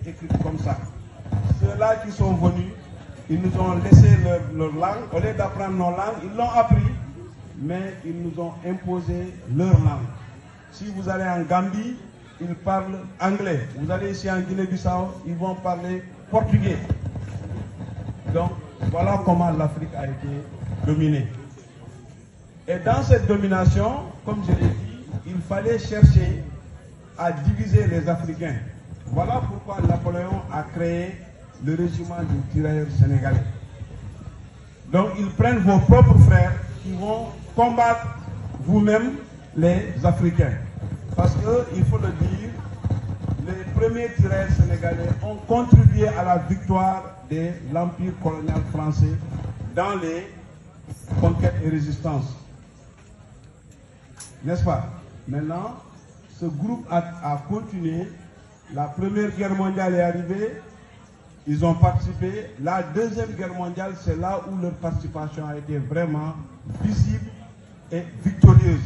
écrite comme ça. Ceux-là qui sont venus, ils nous ont laissé leur langue. Au lieu d'apprendre nos langues, ils l'ont appris, mais ils nous ont imposé leur langue. Si vous allez en Gambie, ils parlent anglais. Vous allez ici en Guinée-Bissau, ils vont parler portugais. Donc, voilà comment l'Afrique a été dominée. Et dans cette domination, comme je l'ai dit, il fallait chercher à diviser les Africains. Voilà pourquoi Napoléon a créé le régiment des tirailleurs sénégalais. Donc, ils prennent vos propres frères qui vont combattre vous-même les Africains. Parce qu'il faut le dire, les premiers tirailleurs sénégalais ont contribué à la victoire de l'Empire colonial français dans les conquêtes et résistances. N'est-ce pas? Maintenant, ce groupe a continué. La Première Guerre mondiale est arrivée. Ils ont participé. La Deuxième Guerre mondiale, c'est là où leur participation a été vraiment visible et victorieuse.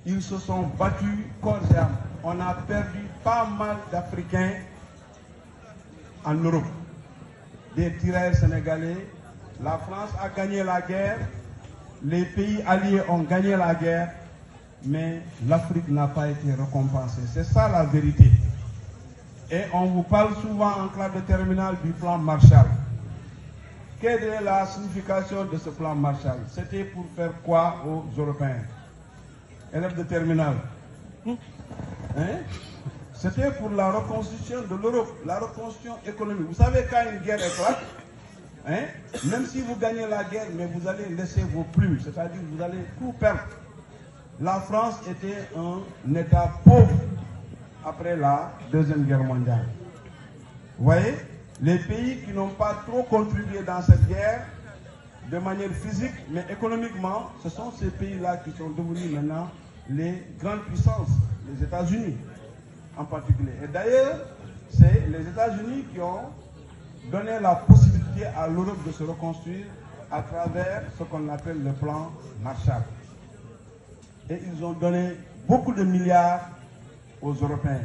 Ils se sont battus corps et âme. On a perdu pas mal d'Africains en Europe. Des tirailleurs sénégalais. La France a gagné la guerre. Les pays alliés ont gagné la guerre. Mais l'Afrique n'a pas été récompensée. C'est ça la vérité. Et on vous parle souvent en classe de terminale du plan Marshall. Quelle est la signification de ce plan Marshall? C'était pour faire quoi aux Européens? Élèves de terminale. C'était pour la reconstruction de l'Europe, la reconstruction économique. Vous savez, quand une guerre éclate, même si vous gagnez la guerre, mais vous allez laisser vos plumes, c'est-à-dire vous allez tout perdre. La France était un État pauvre après la Deuxième Guerre mondiale. Vous voyez, les pays qui n'ont pas trop contribué dans cette guerre, de manière physique, mais économiquement, ce sont ces pays-là qui sont devenus maintenant les grandes puissances, les États-Unis en particulier. Et d'ailleurs, c'est les États-Unis qui ont donné la possibilité à l'Europe de se reconstruire à travers ce qu'on appelle le plan Marshall. Et ils ont donné beaucoup de milliards aux Européens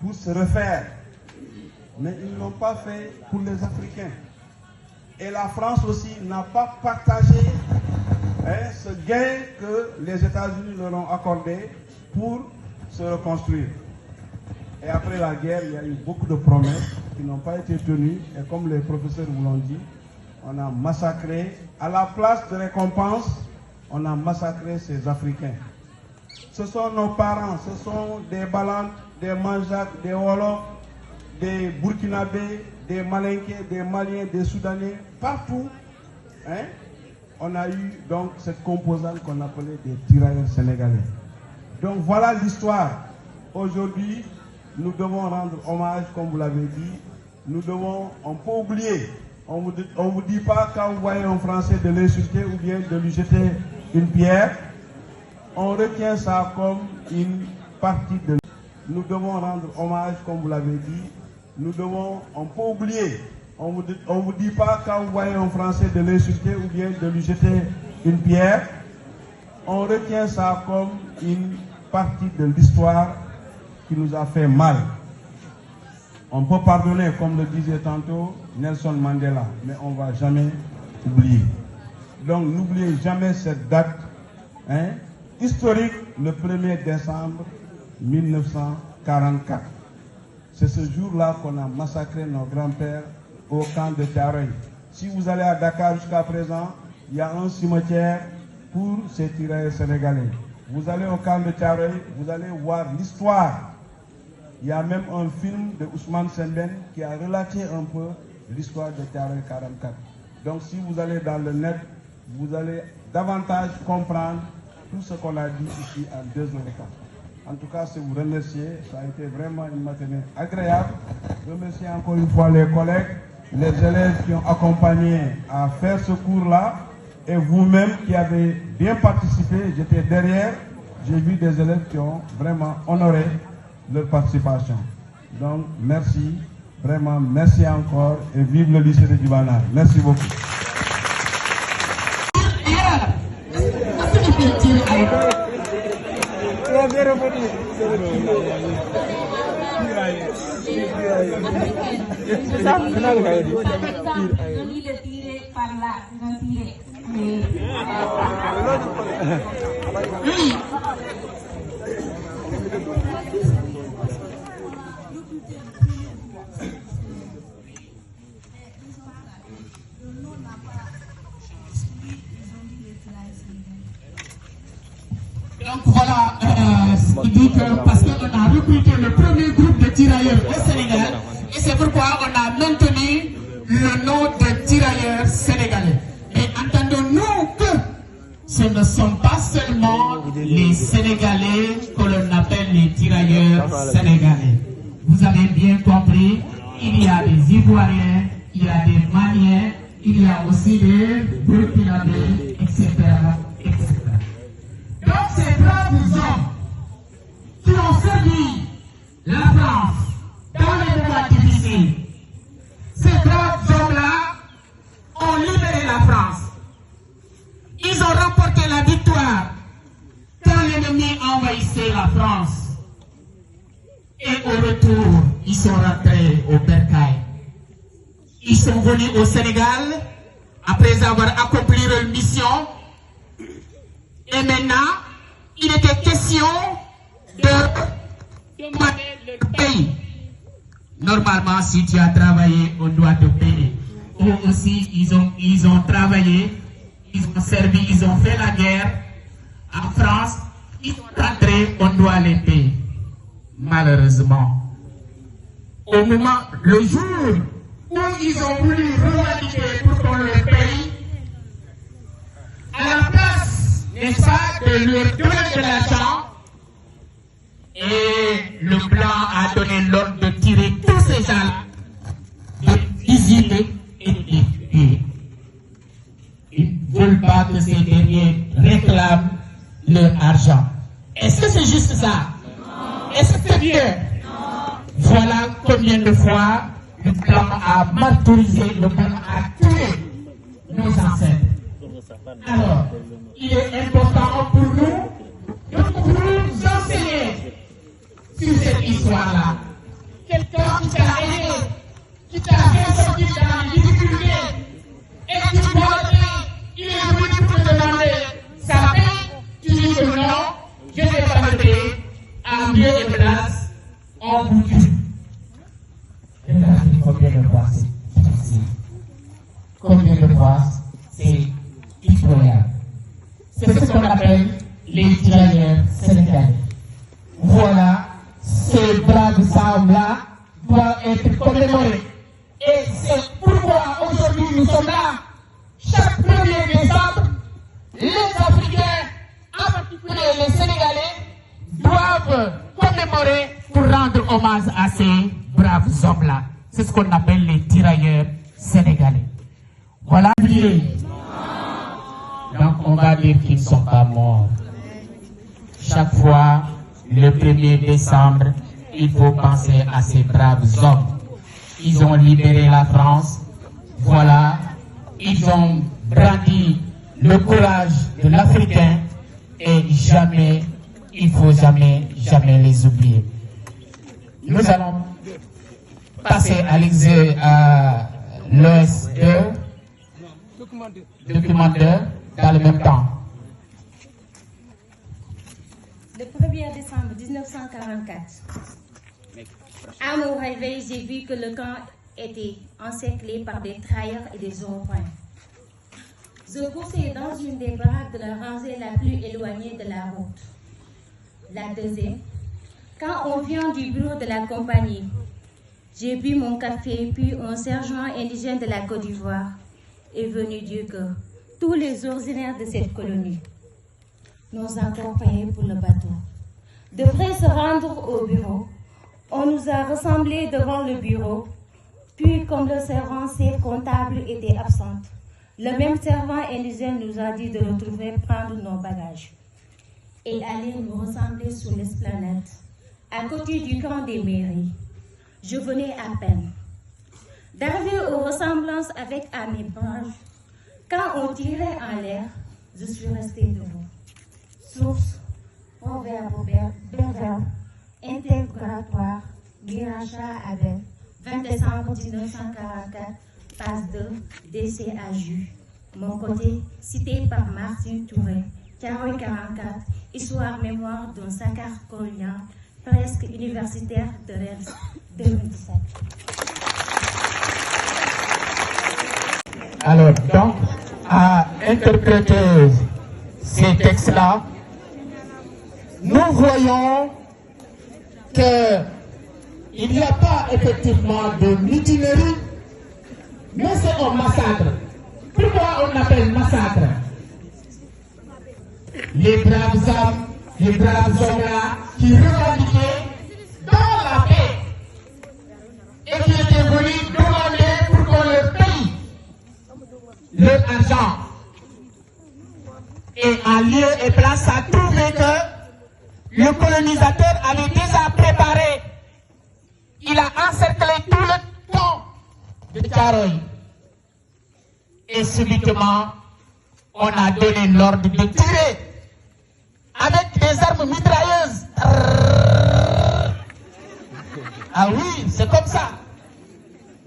pour se refaire. Mais ils ne l'ont pas fait pour les Africains. Et la France aussi n'a pas partagé ce gain que les États-Unis leur ont accordé pour se reconstruire. Et après la guerre, il y a eu beaucoup de promesses qui n'ont pas été tenues. Et comme les professeurs vous l'ont dit, on a massacré. À la place de récompense, on a massacré ces Africains. Ce sont nos parents, ce sont des Balantes, des Manjaques, des Wolofs, des Burkinabés, des Malinqués, des Maliens, des Soudanais, partout. On a eu donc cette composante qu'on appelait des tirailleurs sénégalais. Donc voilà l'histoire. Aujourd'hui, nous devons rendre hommage, comme vous l'avez dit. On peut oublier. On ne vous dit pas quand vous voyez un Français de l'insulter ou bien de lui jeter une pierre. On retient ça comme une partie de... Nous devons rendre hommage, comme vous l'avez dit. On peut oublier. On ne vous dit pas quand vous voyez un Français de l'insulter ou bien de lui jeter une pierre. On retient ça comme une partie de l'histoire qui nous a fait mal. On peut pardonner, comme le disait tantôt Nelson Mandela, mais on ne va jamais oublier. Donc n'oubliez jamais cette date historique, le 1er décembre 1944. C'est ce jour-là qu'on a massacré nos grands-pères au camp de Thiaroye. Si vous allez à Dakar jusqu'à présent, il y a un cimetière pour ces tirailleurs sénégalais. Vous allez au camp de Thiaroye, vous allez voir l'histoire. Il y a même un film de Ousmane Sembène qui a relaté un peu l'histoire de Thiaroye 44. Donc si vous allez dans le net, vous allez davantage comprendre tout ce qu'on a dit ici en 2 heures et 4. En tout cas, je vous remercie. Ça a été vraiment une matinée agréable. Je remercie encore une fois les collègues, les élèves qui ont accompagné à faire ce cours-là et vous-même qui avez bien participé. J'étais derrière. J'ai vu des élèves qui ont vraiment honoré leur participation. Donc, merci. Vraiment, merci encore et vive le lycée de Djibana. Merci beaucoup. par là, Donc voilà, il dit que parce qu'on a recruté le premier groupe de tirailleurs au Sénégal, et c'est pourquoi on a maintenu le nom de tirailleurs sénégalais. Et entendons-nous que ce ne sont pas seulement les Sénégalais que l'on appelle les tirailleurs sénégalais. Vous avez bien compris, il y a des Ivoiriens, il y a des Maliens, il y a aussi des Burkinabés, etc., etc. Donc ces braves hommes qui ont servi la France dans les moments difficiles, ces braves hommes-là ont libéré la France. Ils ont remporté la victoire quand l'ennemi envahissait la France. Et au retour, ils sont rentrés au Bercail. Ils sont venus au Sénégal après avoir accompli leur mission. Et maintenant, il était question de demander le pays. Normalement, si tu as travaillé, on doit te payer. Eux aussi, ils ont travaillé, ils ont servi, ils ont fait la guerre en France. Ils sont rentrés, on doit les payer. Malheureusement, au moment, le jour où ils ont voulu revendiquer pour qu'on les paye, à la place, n'est-ce pas, de leur donner de l'argent, et le blanc a donné l'ordre de tirer tous ces gens, de visiter et de les tuer. Ils ne veulent pas que ces derniers réclament leur argent. Est-ce que c'est juste ça? Est-ce que c'est bien? Voilà combien de fois le blanc a martyrisé, le blanc a tué nos ancêtres. Alors, il est important pour nous de vous enseigner sur cette histoire-là. Quelqu'un qui t'a aidé, qui t'a fait sortir dans les difficultés, et qui il est venu pour te demander sa paix, tu dis que non, je ne vais pas le payer, en lieu et place, on vous tue. Combien de fois c'est difficile, combien de fois c'est effroyable. C'est ce qu'on appelle les tirailleurs sénégalais. Voilà, ces braves hommes-là doivent être commémorés. Et c'est pourquoi aujourd'hui nous sommes là. Chaque 1er décembre, les Africains, en particulier les Sénégalais, doivent commémorer pour rendre hommage à ces braves hommes-là. C'est ce qu'on appelle les tirailleurs sénégalais. Voilà. Donc on va dire qu'ils ne sont pas morts. Chaque fois, le 1er décembre, il faut penser à ces braves hommes. Ils ont libéré la France. Voilà. Ils ont brandi le courage de l'Africain et jamais, il ne faut jamais les oublier. Nous allons passer à l'OS 2, document 2, dans le même temps. Le 1er décembre 1944, à mon réveil, j'ai vu que le camp était encerclé par des trahilleurs et des ronds-points. Je coursais dans une des baraques de la rangée la plus éloignée de la route. La deuxième, quand on vient du bureau de la compagnie, j'ai bu mon café, puis un sergent indigène de la Côte d'Ivoire est venu dire que tous les originaires de cette colonie nous accompagnaient pour le bateau. De près se rendre au bureau, on nous a rassemblés devant le bureau, puis comme le servant chef comptable était absent, le même servant indigène nous a dit de retrouver prendre nos bagages et aller nous rassembler sur l'esplanade, à côté du camp des mairies. Je venais à peine d'arriver aux ressemblances avec Ami Branche. Quand on tirait en l'air, je suis restée debout. Source, proverbe, intégratoire, Biracha Abel, 20 décembre 1944, phase 2, décès à Jus. Mon côté, cité par Martine Touré, Thiaroye 44, histoire mémoire d'un saccard colonial, presque universitaire de Rennes, 2017. Alors, donc, à interpréter ces textes-là, nous voyons qu'il n'y a pas effectivement de mutinerie, mais c'est un massacre. Pourquoi on appelle massacre? Les braves hommes, les braves hommes-là qui revendiquaient dans la paix et qui étaient venus demander pour qu'on leur paye leur argent. Et en lieu et place, ça a trouvé que le colonisateur avait déjà préparé. Il a encerclé tout le camp de Thiaroye. Et subitement, on a donné l'ordre de tirer avec des armes mitrailleuses. Ah oui, c'est comme ça.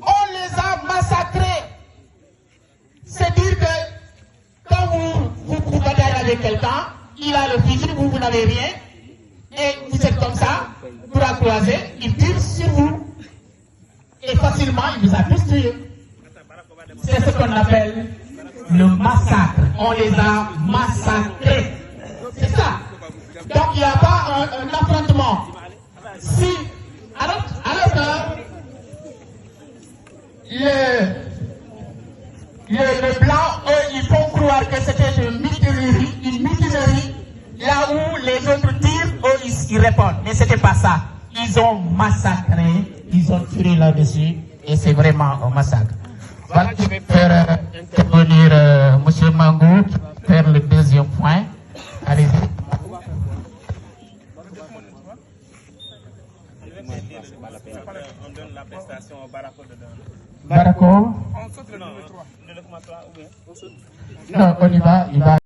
On les a massacrés. C'est dire que quand vous bagarrez avec quelqu'un, il a le fusil, vous n'avez rien, et vous êtes comme ça, bras croisés, il tire sur vous. Et facilement, il vous a tous tués. C'est ce qu'on appelle le massacre. On les a massacrés. C'est ça. Donc il n'y a pas un affrontement. Si, alors que le blanc, eux, ils font croire que c'était une mutinerie, là où les autres tirent, eux, ils répondent. Mais ce n'était pas ça. Ils ont massacré, ils ont tiré là-dessus, et c'est vraiment un massacre. Voilà, je vais faire intervenir M. Mangou, faire le deuxième point. Allez-y. On donne la prestation au Barako dedans. Barako? On saute le numéro 3. Non, on y va, il va.